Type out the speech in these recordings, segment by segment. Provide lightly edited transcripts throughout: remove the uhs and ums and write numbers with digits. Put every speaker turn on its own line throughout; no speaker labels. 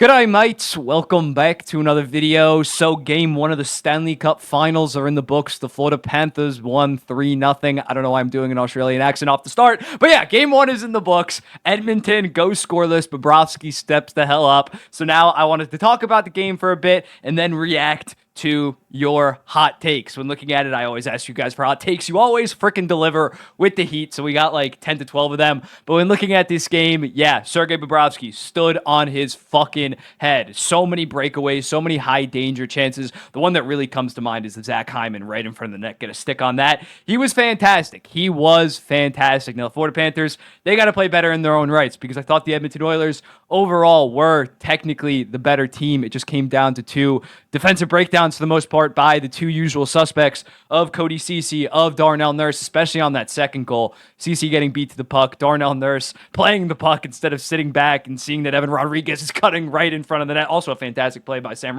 G'day mates, welcome back to another video. So game one of the Stanley Cup Finals are in the books. The Florida Panthers won 3-0. I don't know why I'm doing an Australian accent off the start, but yeah, game one is in the books. Edmonton goes scoreless. Bobrovsky steps the hell up. So now I wanted to talk about the game for a bit and then react to your hot takes. When looking at it, I always ask you guys for hot takes. You always freaking deliver with the Heat, so we got like 10 to 12 of them. But when looking at this game, yeah, Sergei Bobrovsky stood on his fucking head. So many breakaways, so many high danger chances. The one that really comes to mind is the Zach Hyman right in front of the net. Get a stick on that. He was fantastic. He was fantastic. Now, the Florida Panthers, they got to play better in their own rights because I thought the Edmonton Oilers overall were technically the better team. It just came down to two defensive breakdowns for the most part by the two usual suspects of Cody Ceci, of Darnell Nurse, especially on that second goal. Ceci getting beat to the puck, Darnell Nurse playing the puck instead of sitting back and seeing that Evan Rodriguez is cutting right in front of the net. Also a fantastic play by Sam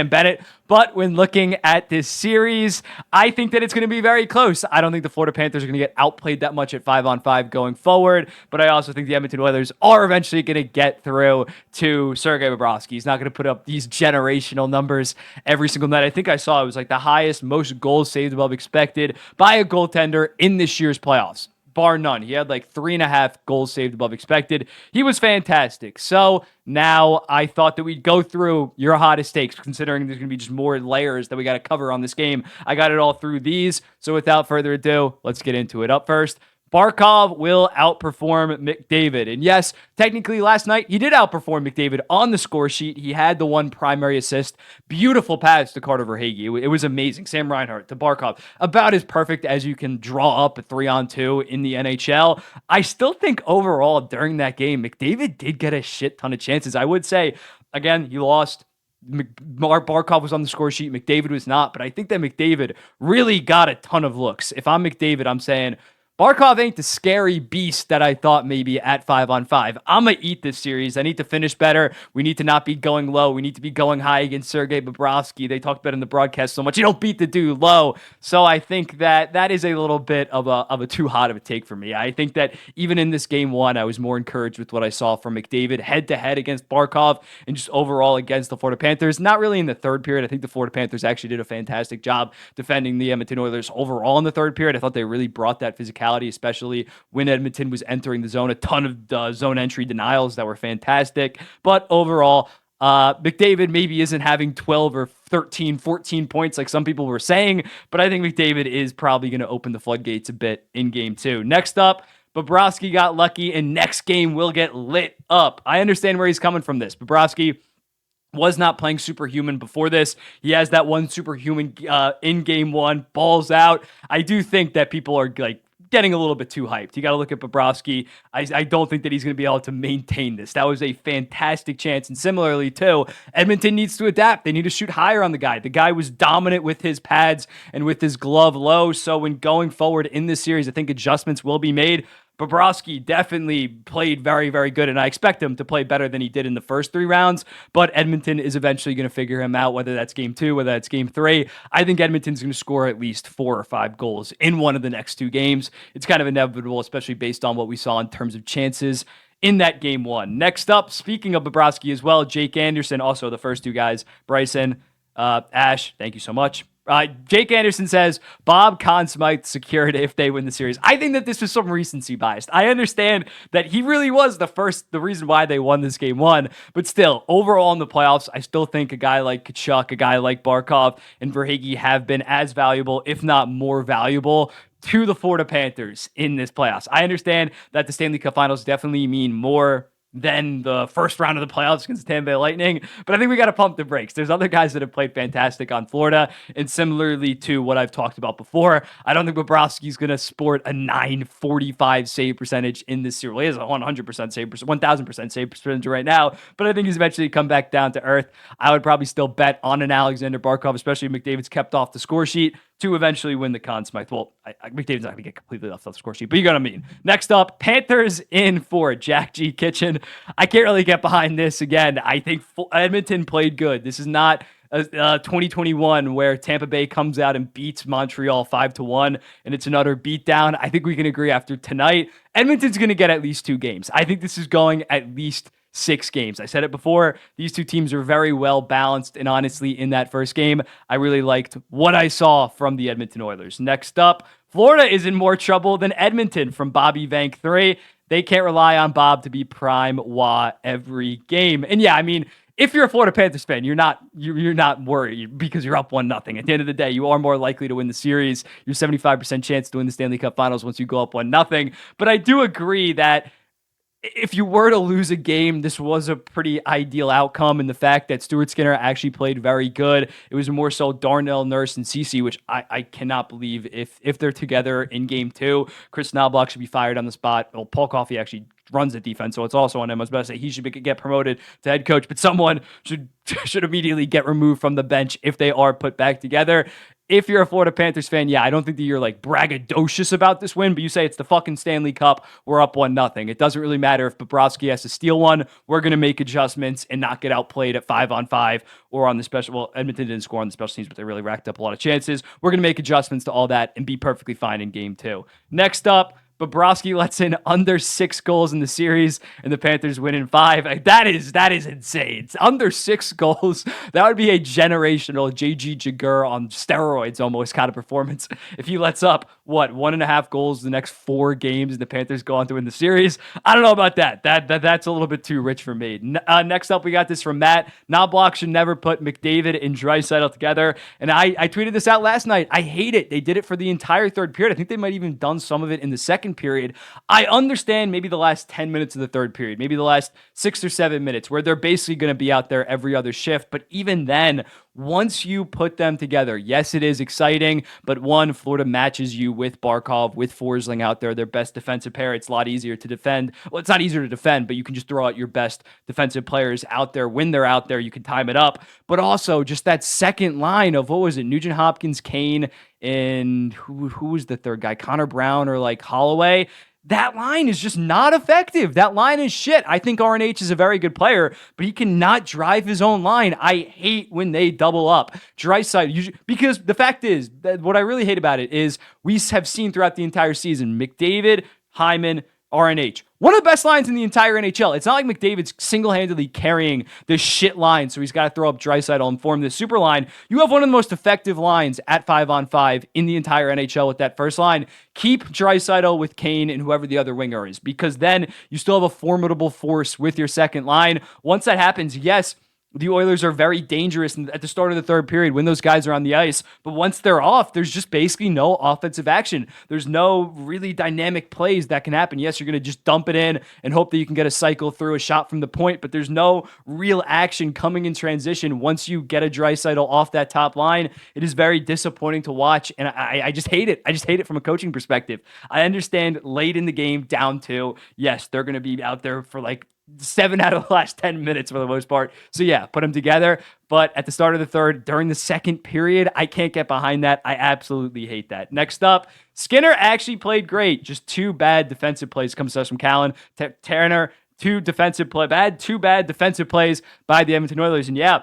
Bennett. But when looking at this series, I think that it's going to be very close. I don't think the Florida Panthers are going to get outplayed that much at 5-on-5 going forward, but I also think the Edmonton Oilers are eventually going to get through to Sergei Bobrovsky. He's not going to put up these generational numbers every single night. I think I saw it was like the highest, most goals saved above expected by a goaltender in this year's playoffs, bar none. He had like 3.5 goals saved above expected. He was fantastic. So now I thought that we'd go through your hottest takes, considering there's going to be just more layers that we got to cover on this game. I got it all through these. So without further ado, let's get into it. Up first, Barkov will outperform McDavid. And yes, technically last night, he did outperform McDavid on the score sheet. He had the one primary assist. Beautiful pass to Carter Verhaeghe. It was amazing. Sam Reinhart to Barkov. About as perfect as you can draw up a 3-on-2 in the NHL. I still think overall during that game, McDavid did get a shit ton of chances. I would say, again, he lost. Barkov was on the score sheet. McDavid was not. But I think that McDavid really got a ton of looks. If I'm McDavid, I'm saying Barkov ain't the scary beast that I thought maybe at 5-on-5. I'm going to eat this series. I need to finish better. We need to not be going low. We need to be going high against Sergei Bobrovsky. They talked about it in the broadcast so much. You don't beat the dude low. So I think that is a little bit of a too hot of a take for me. I think that even in this game one, I was more encouraged with what I saw from McDavid head-to-head against Barkov and just overall against the Florida Panthers. Not really in the third period. I think the Florida Panthers actually did a fantastic job defending the Edmonton Oilers overall in the third period. I thought they really brought that physicality, especially when Edmonton was entering the zone. A ton of zone entry denials that were fantastic. But overall, McDavid maybe isn't having 12 or 13, 14 points like some people were saying, but I think McDavid is probably going to open the floodgates a bit in game two. Next up, Bobrovsky got lucky, and next game will get lit up. I understand where he's coming from this. Bobrovsky was not playing superhuman before this. He has that one superhuman in game one, balls out. I do think that people are like getting a little bit too hyped. You got to look at Bobrovsky. I don't think that he's going to be able to maintain this. That was a fantastic chance. And similarly, too, Edmonton needs to adapt. They need to shoot higher on the guy. The guy was dominant with his pads and with his glove low. So when going forward in this series, I think adjustments will be made. Bobrovsky definitely played very, very good, and I expect him to play better than he did in the first 3 rounds, but Edmonton is eventually going to figure him out, whether that's game 2, whether that's game 3. I think Edmonton's going to score at least 4 or 5 goals in one of the next 2 games. It's kind of inevitable, especially based on what we saw in terms of chances in that game 1. Next up, speaking of Bobrovsky as well, Jake Anderson, also the first 2 guys, Bryson, Ash, thank you so much. Jake Anderson says, Conn Smythe secured if they win the series. I think that this was some recency bias. I understand that he really was the reason why they won this game 1, but still, overall in the playoffs, I still think a guy like Tkachuk, a guy like Barkov, and Verhaeghe have been as valuable, if not more valuable, to the Florida Panthers in this playoffs. I understand that the Stanley Cup Finals definitely mean more than the first round of the playoffs against Tampa Bay Lightning. But I think we got to pump the brakes. There's other guys that have played fantastic on Florida. And similarly to what I've talked about before, I don't think Bobrovsky's going to sport a 945 save percentage in this series. Well, he has a 100% save percentage, 1000% save percentage right now. But I think he's eventually come back down to earth. I would probably still bet on an Alexander Barkov, especially if McDavid's kept off the score sheet, to eventually win the Conn Smythe. Well, McDavid's not going to get completely left off the score sheet, but you know what I mean. Next up, Panthers in for Jack G. Kitchen. I can't really get behind this again. I think Edmonton played good. This is not 2021 where Tampa Bay comes out and beats Montreal 5-1 and it's another beatdown. I think we can agree after tonight, Edmonton's going to get at least 2 games. I think this is going at least 6 games. I said it before, these two teams are very well balanced, and honestly, in that first game, I really liked what I saw from the Edmonton Oilers. Next up, Florida is in more trouble than Edmonton from Bobby Vank 3. They can't rely on Bob to be prime wah every game. And yeah, I mean, if you're a Florida Panthers fan, you're not worried because you're up 1-0. At the end of the day, you are more likely to win the series. You're 75% chance to win the Stanley Cup Finals once you go up 1-0. But I do agree that if you were to lose a game, this was a pretty ideal outcome. And the fact that Stuart Skinner actually played very good, it was more so Darnell Nurse and Cece, which I cannot believe if they're together in game 2. Chris Knobloch should be fired on the spot. Well, Paul Coffey actually runs the defense, so it's also on him. I was about to say he should get promoted to head coach, but someone should immediately get removed from the bench if they are put back together. If you're a Florida Panthers fan, yeah, I don't think that you're like braggadocious about this win, but you say it's the fucking Stanley Cup, we're up 1-0. It doesn't really matter if Bobrovsky has to steal one. We're going to make adjustments and not get outplayed at 5-on-5 or on the special. Well, Edmonton didn't score on the special teams, but they really racked up a lot of chances. We're going to make adjustments to all that and be perfectly fine in game 2. Next up, Bobrovsky lets in under 6 goals in the series, and the Panthers win in 5. That is insane. It's under 6 goals. That would be a generational J.G. Jagger on steroids almost kind of performance. If he lets up, 1.5 goals the next 4 games, and the Panthers go on to win the series. I don't know about that. That's a little bit too rich for me. Next up, we got this from Matt. Knobloch should never put McDavid and Draisaitl together, and I tweeted this out last night. I hate it. They did it for the entire third period. I think they might even done some of it in the second period. I understand maybe the last 10 minutes of the third period, maybe the last 6 or 7 minutes where they're basically going to be out there every other shift. But even then, once you put them together, yes, it is exciting, but one, Florida matches you with Barkov, with Forsling out there, their best defensive pair. It's a lot easier to defend. Well, it's not easier to defend, but you can just throw out your best defensive players out there. When they're out there, you can time it up. But also just that second line of, what was it, Nugent Hopkins, Kane, and who was the third guy? Connor Brown or like Holloway? That line is just not effective. That line is shit. I think RNH is a very good player, but he cannot drive his own line. I hate when they double up. Draisaitl, because the fact is, that what I really hate about it is we have seen throughout the entire season, McDavid, Hyman, RNH. One of the best lines in the entire NHL. It's not like McDavid's single-handedly carrying this shit line, so he's got to throw up Draisaitl and form this super line. You have one of the most effective lines at 5-on-5 in the entire NHL with that first line. Keep Draisaitl with Kane and whoever the other winger is, because then you still have a formidable force with your second line. Once that happens, yes, the Oilers are very dangerous at the start of the third period when those guys are on the ice. But once they're off, there's just basically no offensive action. There's no really dynamic plays that can happen. Yes, you're going to just dump it in and hope that you can get a cycle through a shot from the point, but there's no real action coming in transition once you get a Draisaitl off that top line. It is very disappointing to watch, and I just hate it. I just hate it from a coaching perspective. I understand late in the game, down 2. Yes, they're going to be out there for like 7 out of the last 10 minutes for the most part. So yeah, put them together. But at the start of the third, during the second period, I can't get behind that. I absolutely hate that. Next up, Skinner actually played great. Just 2 bad defensive plays comes to us from Callan. Turner, 2 bad defensive plays by the Edmonton Oilers. And yeah,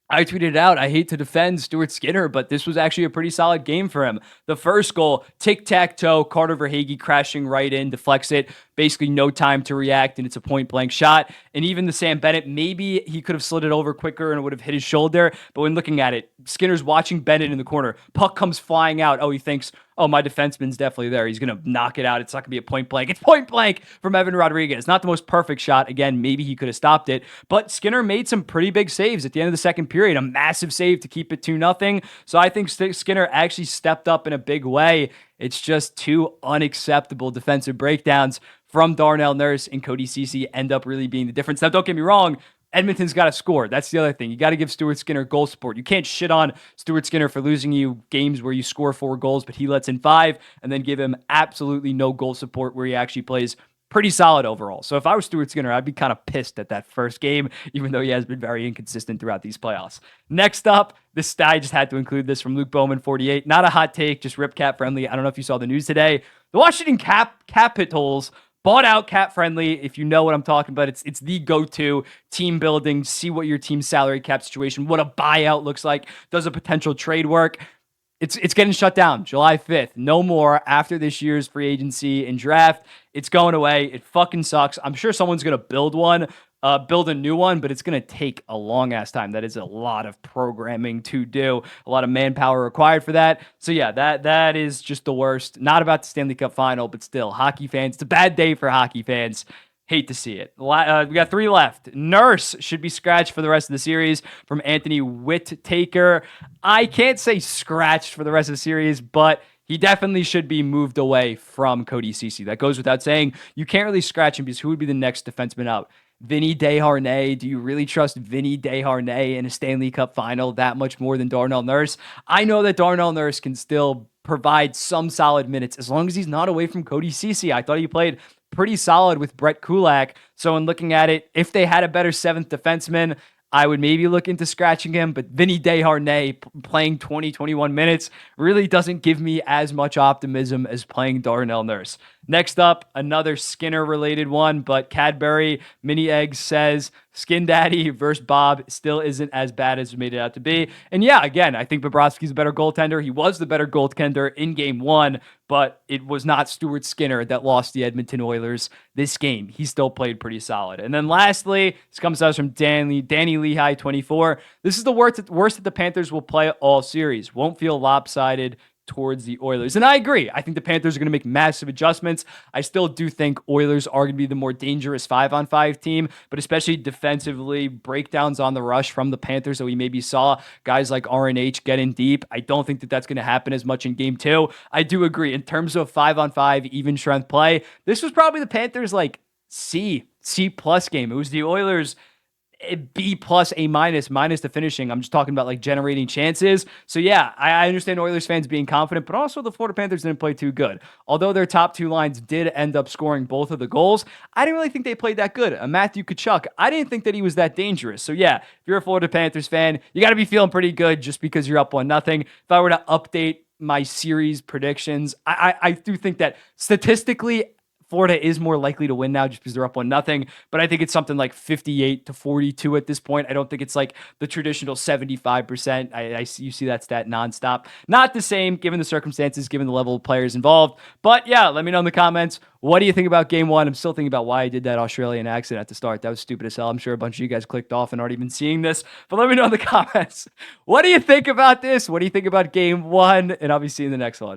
I tweeted it out. I hate to defend Stuart Skinner, but this was actually a pretty solid game for him. The first goal, tic-tac-toe, Carter Verhaeghe crashing right in, deflects it. Basically no time to react, and it's a point-blank shot. And even the Sam Bennett, maybe he could have slid it over quicker and it would have hit his shoulder. But when looking at it, Skinner's watching Bennett in the corner. Puck comes flying out. Oh, he thinks, oh, my defenseman's definitely there. He's going to knock it out. It's not going to be a point-blank. It's point-blank from Evan Rodriguez. Not the most perfect shot. Again, maybe he could have stopped it. But Skinner made some pretty big saves at the end of the second period. A massive save to keep it 2-0. So I think Skinner actually stepped up in a big way. It's just 2 unacceptable defensive breakdowns from Darnell Nurse and Cody Ceci end up really being the difference. Now, don't get me wrong. Edmonton's got to score. That's the other thing. You got to give Stuart Skinner goal support. You can't shit on Stuart Skinner for losing you games where you score 4 goals, but he lets in 5, and then give him absolutely no goal support where he actually plays pretty solid overall. So if I was Stuart Skinner, I'd be kind of pissed at that first game, even though he has been very inconsistent throughout these playoffs. Next up, I just had to include this from Luke Bowman, 48. Not a hot take, just rip CapFriendly. I don't know if you saw the news today. The Washington Capitals bought out CapFriendly. If you know what I'm talking about, it's the go-to team building, see what your team's salary cap situation, what a buyout looks like, does a potential trade work. It's getting shut down July 5th. No more after this year's free agency and draft. It's going away. It fucking sucks. I'm sure someone's going to build one, build a new one, but it's going to take a long ass time. That is a lot of programming to do, a lot of manpower required for that. So yeah, that is just the worst. Not about the Stanley Cup final, but still, hockey fans, it's a bad day for hockey fans. Hate to see it. We got 3 left. Nurse should be scratched for the rest of the series from Anthony Whittaker. I can't say scratched for the rest of the series, but he definitely should be moved away from Cody Ceci. That goes without saying. You can't really scratch him because who would be the next defenseman out? Vinny Desharnais. Do you really trust Vinny Desharnais in a Stanley Cup final that much more than Darnell Nurse? I know that Darnell Nurse can still provide some solid minutes as long as he's not away from Cody Ceci. I thought he played pretty solid with Brett Kulak. So in looking at it, if they had a better 7th defenseman, I would maybe look into scratching him, but Vinny Desharnais playing 20, 21 minutes really doesn't give me as much optimism as playing Darnell Nurse. Next up, another Skinner-related one, but Cadbury Mini Eggs says Skin Daddy versus Bob still isn't as bad as it made it out to be. And yeah, again, I think Bobrovsky's a better goaltender. He was the better goaltender in Game 1, but it was not Stuart Skinner that lost the Edmonton Oilers this game. He still played pretty solid. And then lastly, this comes out from Danny Lehigh 24. This is the worst that the Panthers will play all series. Won't feel lopsided towards the Oilers. And I agree. I think the Panthers are going to make massive adjustments. I still do think Oilers are going to be the more dangerous 5-on-5 team, but especially defensively, breakdowns on the rush from the Panthers that we maybe saw, guys like RNH get in deep. I don't think that that's going to happen as much in Game 2. I do agree. In terms of 5-on-5, even strength play, this was probably the Panthers like C+ game. It was the Oilers B+, A-, minus the finishing. I'm just talking about like generating chances. So yeah, I understand Oilers fans being confident, but also the Florida Panthers didn't play too good. Although their top 2 lines did end up scoring both of the goals, I didn't really think they played that good. Matthew Tkachuk, I didn't think that he was that dangerous. So yeah, if you're a Florida Panthers fan, you got to be feeling pretty good just because you're up 1-0. If I were to update my series predictions, I do think that statistically, Florida is more likely to win now just because they're up 1-0, but I think it's something like 58-42 at this point. I don't think it's like the traditional 75%. You see that stat nonstop. Not the same given the circumstances, given the level of players involved. But yeah, let me know in the comments. What do you think about Game 1? I'm still thinking about why I did that Australian accent at the start. That was stupid as hell. I'm sure a bunch of you guys clicked off and aren't even seeing this, but let me know in the comments. What do you think about this? What do you think about Game 1? And I'll be seeing the next one.